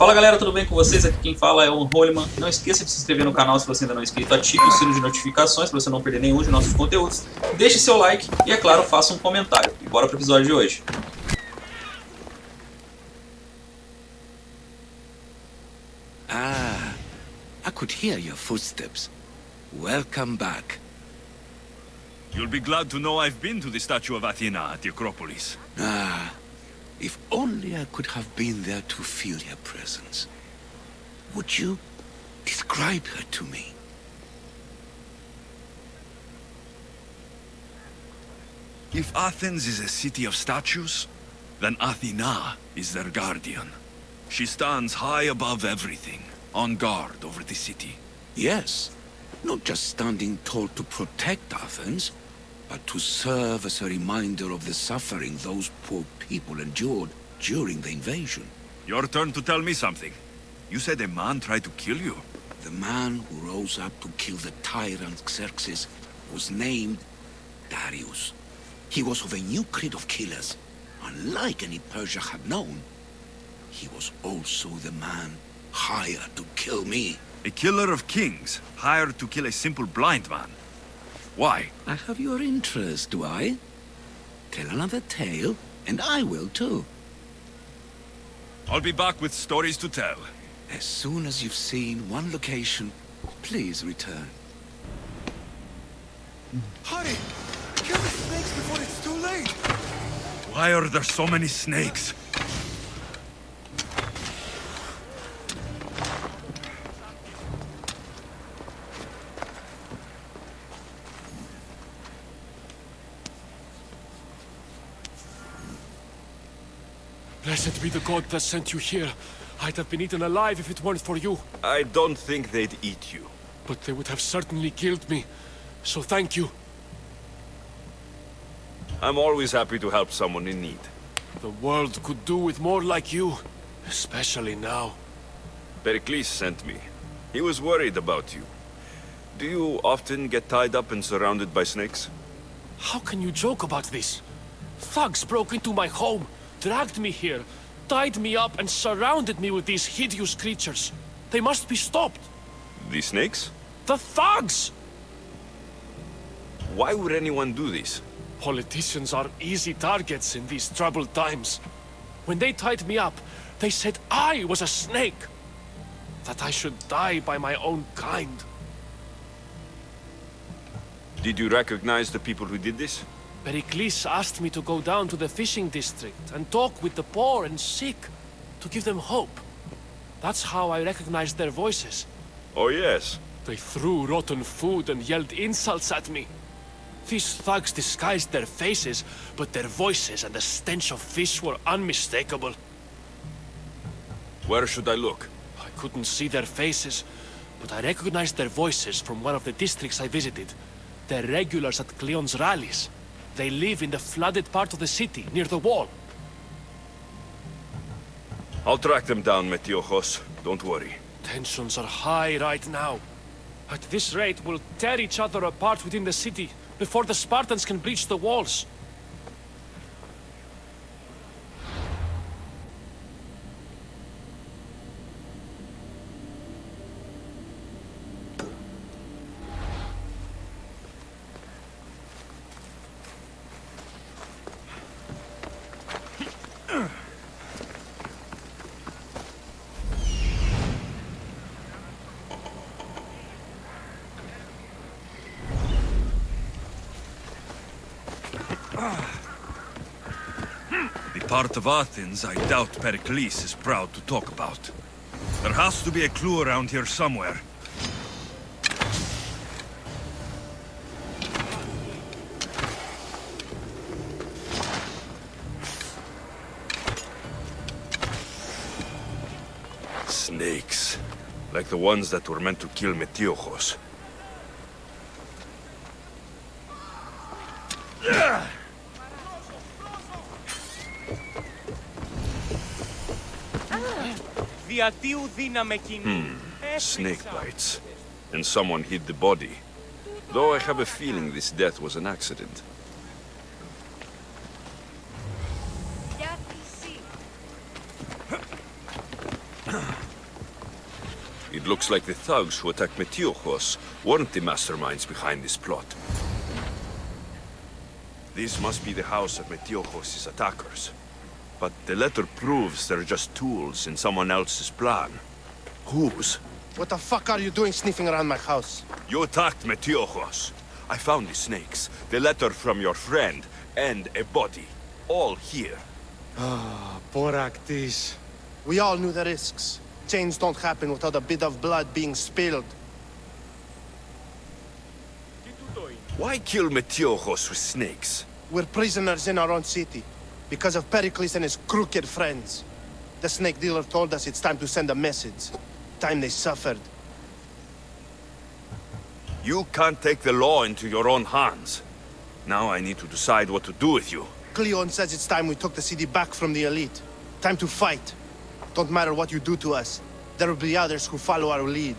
Fala galera, tudo bem com vocês? Aqui quem fala é o Holyman. Não esqueça de se inscrever no canal se você ainda não é inscrito, ative o sino de notificações para você não perder nenhum de nossos conteúdos. Deixe seu like e, é claro, faça um comentário. E bora pro episódio de hoje. Ah, I could hear your footsteps. Welcome back. You'll be glad to know I've been to the statue of Athena at the Acropolis. Ah, if only I could have been there to feel her presence. Would you describe her to me? If Athens is a city of statues, then Athena is their guardian. She stands high above everything, on guard over the city. Yes, not just standing tall to protect Athens, but to serve as a reminder of the suffering those poor people endured during the invasion. Your turn to tell me something. You said a man tried to kill you. The man who rose up to kill the tyrant Xerxes was named Darius. He was of a new creed of killers, unlike any Persia had known. He was also the man hired to kill me. A killer of kings, hired to kill a simple blind man. Why? I have your interest, do I? Tell another tale, and I will too. I'll be back with stories to tell. As soon as you've seen one location, please return. Hurry! Kill the snakes before it's too late! Why are there so many snakes? Blessed be the god that sent you here. I'd have been eaten alive if it weren't for you. I don't think they'd eat you. But they would have certainly killed me. So thank you. I'm always happy to help someone in need. The world could do with more like you. Especially now. Pericles sent me. He was worried about you. Do you often get tied up and surrounded by snakes? How can you joke about this? Thugs broke into my home, dragged me here, tied me up and surrounded me with these hideous creatures. They must be stopped. The snakes? The thugs! Why would anyone do this? Politicians are easy targets in these troubled times. When they tied me up, they said I was a snake. That I should die by my own kind. Did you recognize the people who did this? Pericles asked me to go down to the fishing district and talk with the poor and sick, to give them hope. That's how I recognized their voices. Oh yes. They threw rotten food and yelled insults at me. These thugs disguised their faces, but their voices and the stench of fish were unmistakable. Where should I look? I couldn't see their faces, but I recognized their voices from one of the districts I visited. They're regulars at Cleon's rallies. They live in the flooded part of the city, near the wall. I'll track them down, Metiochos. Don't worry. Tensions are high right now. At this rate, we'll tear each other apart within the city, before the Spartans can breach the walls. The part of Athens I doubt Pericles is proud to talk about. There has to be a clue around here somewhere. Snakes. Like the ones that were meant to kill Metiochos. Snake bites. And someone hid the body. Though I have a feeling this death was an accident. It looks like the thugs who attacked Metiochos weren't the masterminds behind this plot. This must be the house of Metiochos' attackers. But the letter proves they're just tools in someone else's plan. Whose? What the fuck are you doing sniffing around my house? You attacked Metiochos. I found the snakes, the letter from your friend, and a body. All here. Boraktis. We all knew the risks. Change don't happen without a bit of blood being spilled. Why kill Metiochos with snakes? We're prisoners in our own city, because of Pericles and his crooked friends. The snake dealer told us it's time to send a message. Time they suffered. You can't take the law into your own hands. Now I need to decide what to do with you. Cleon says it's time we took the city back from the elite. Time to fight. Don't matter what you do to us. There will be others who follow our lead.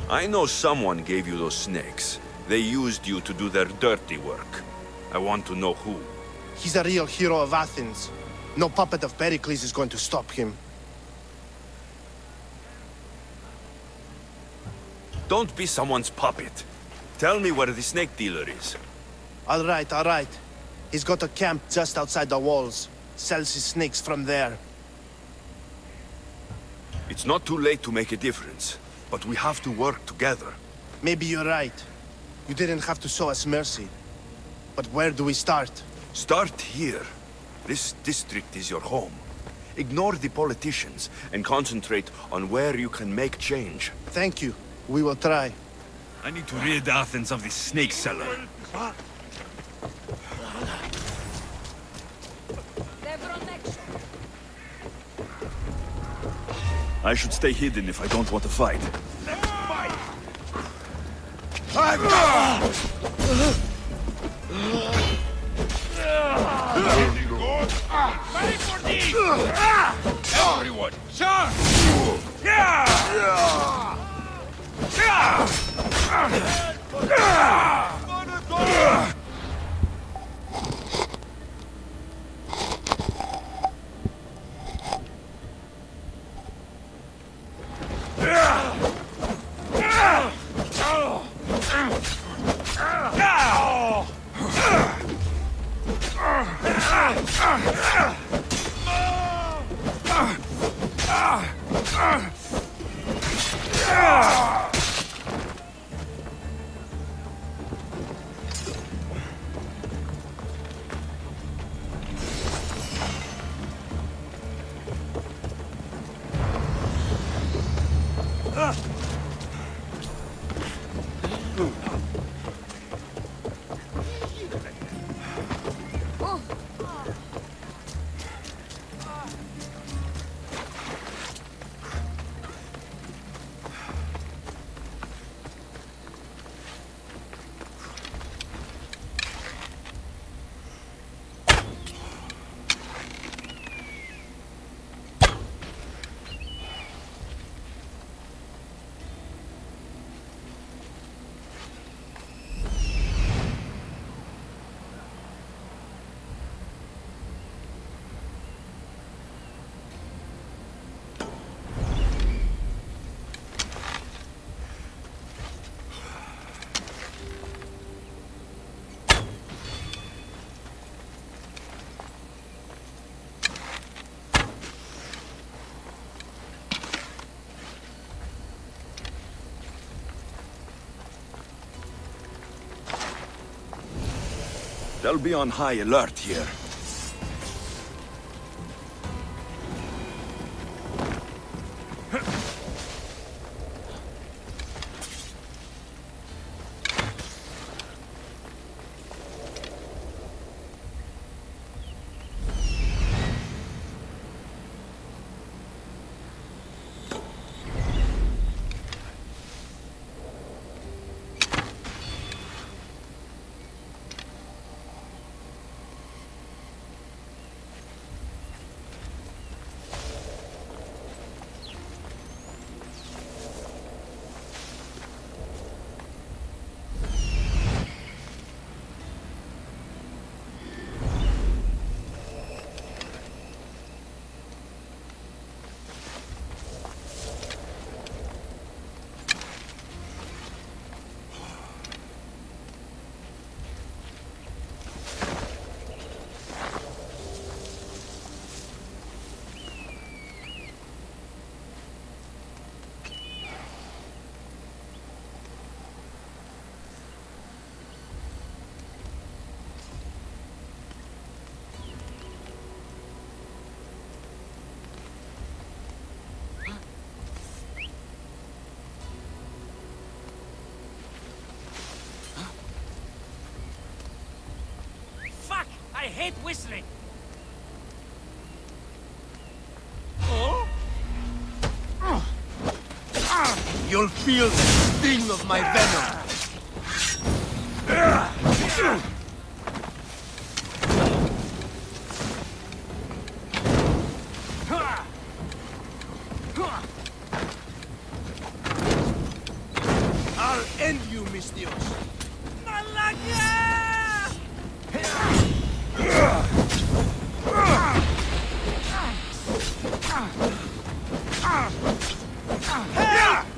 I know someone gave you those snakes. They used you to do their dirty work. I want to know who. He's a real hero of Athens. No puppet of Pericles is going to stop him. Don't be someone's puppet. Tell me where the snake dealer is. All right. He's got a camp just outside the walls. Sells his snakes from there. It's not too late to make a difference, but we have to work together. Maybe you're right. You didn't have to show us mercy. But where do we start? Start here. This district is your home. Ignore the politicians and concentrate on where you can make change. Thank you. We will try. I need to rid Athens of this snake seller. I should stay hidden if I don't want to fight. Ready for these! Everyone, sir! They'll be on high alert here. hate whistling. You'll feel the sting of my venom. I'll end you, Misthios.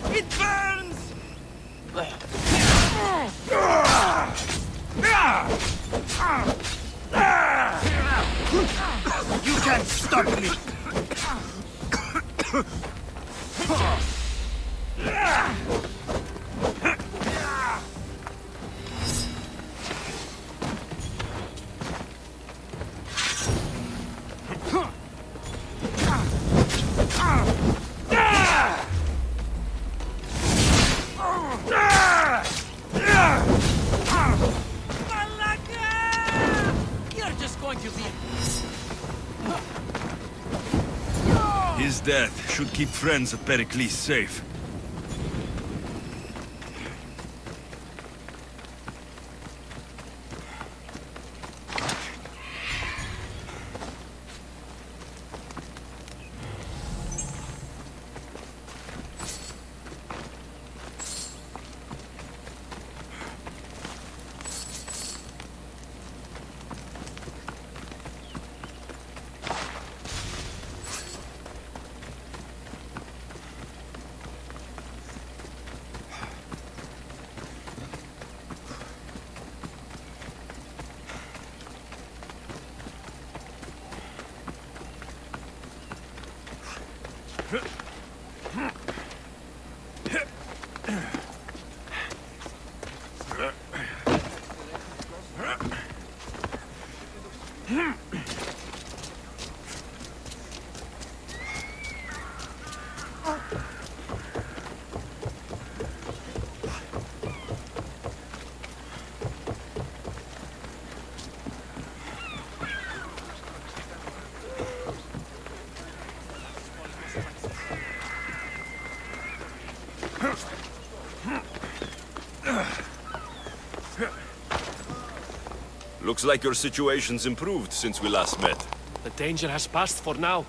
It burns! You can't stop me. You're just going to be... His death should keep friends of Pericles safe. Looks like your situation's improved since we last met. The danger has passed for now.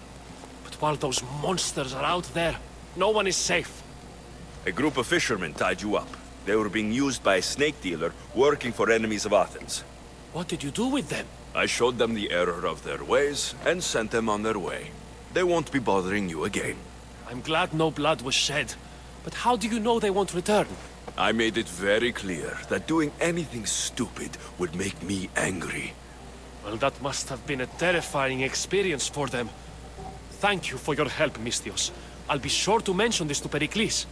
But while those monsters are out there, no one is safe. A group of fishermen tied you up. They were being used by a snake dealer working for enemies of Athens. What did you do with them? I showed them the error of their ways and sent them on their way. They won't be bothering you again. I'm glad no blood was shed. But how do you know they won't return? I made it very clear that doing anything stupid would make me angry. Well, that must have been a terrifying experience for them. Thank you for your help, Misthios. I'll be sure to mention this to Pericles.